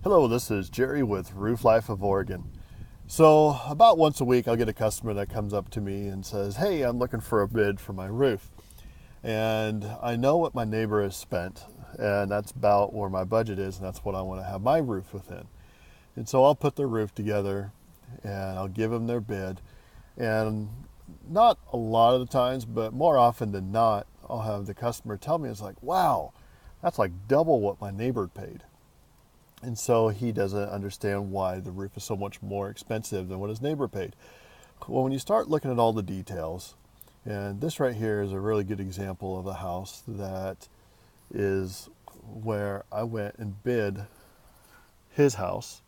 Hello, this is Jerry with Roof Life of Oregon. So, about once a week, I'll get a customer that comes up to me and says, "Hey, I'm looking for a bid for my roof." And I know what my neighbor has spent, and that's about where my budget is, and that's what I want to have my roof within. And so I'll put their roof together and I'll give them their bid. And not a lot of the times, but more often than not, I'll have the customer tell me, it's like, wow, that's like double what my neighbor paid. And so he doesn't understand why the roof is so much more expensive than what his neighbor paid. Well, when you start looking at all the details, and this right here is a really good example of a house that is where I went and bid his house.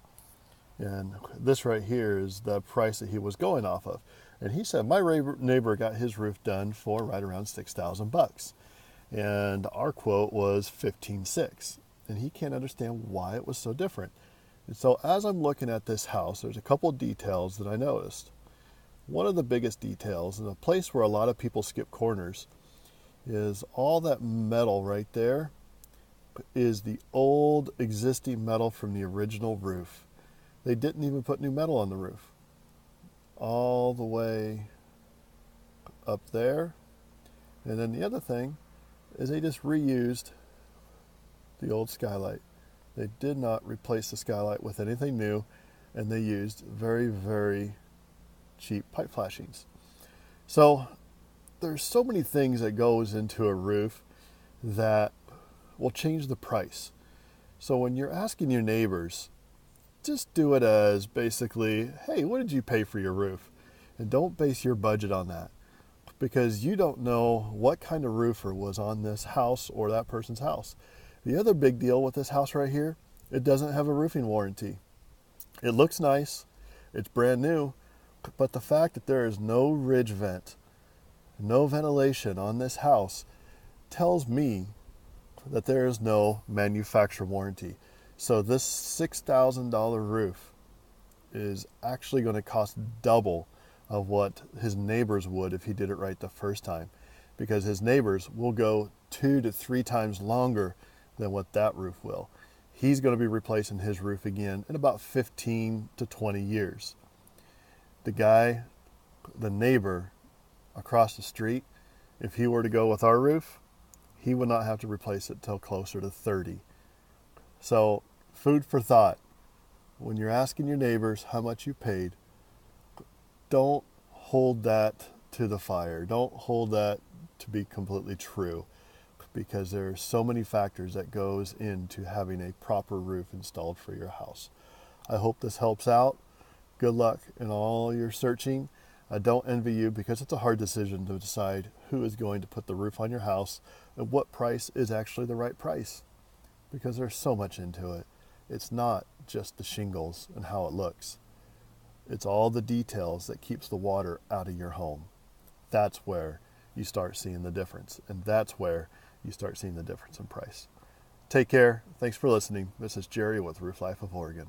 And this right here is the price that he was going off of. And he said my neighbor got his roof done for right around $6,000. And our quote was $15,600. And he can't understand why it was so different. And so as I'm looking at this house, there's a couple details that I noticed. One of the biggest details, and a place where a lot of people skip corners, is all that metal right there is the old existing metal from the original roof. They didn't even put new metal on the roof. All the way up there. And then the other thing is they just reused the old skylight. They did not replace the skylight with anything new, and they used very, very cheap pipe flashings. So there's so many things that goes into a roof that will change the price. So when you're asking your neighbors, just do it as basically, hey, what did you pay for your roof? And don't base your budget on that, because you don't know what kind of roofer was on this house or that person's house. The other big deal with this house right here, it doesn't have a roofing warranty. It looks nice, it's brand new, but the fact that there is no ridge vent, no ventilation on this house tells me that there is no manufacturer warranty. So this $6,000 roof is actually going to cost double of what his neighbors would if he did it right the first time, because his neighbors will go 2 to 3 times longer than what that roof will. He's going to be replacing his roof again in about 15 to 20 years. The neighbor across the street, if he were to go with our roof, he would not have to replace it till closer to 30. So, food for thought. When you're asking your neighbors how much you paid, don't hold that to the fire. Don't hold that to be completely true, because there are so many factors that goes into having a proper roof installed for your house. I hope this helps out. Good luck in all your searching. I don't envy you, because it's a hard decision to decide who is going to put the roof on your house and what price is actually the right price, because there's so much into it. It's not just the shingles and how it looks. It's all the details that keeps the water out of your home. That's where you start seeing the difference, and that's where you start seeing the difference in price. Take care. Thanks for listening. This is Jerry with Roof Life of Oregon.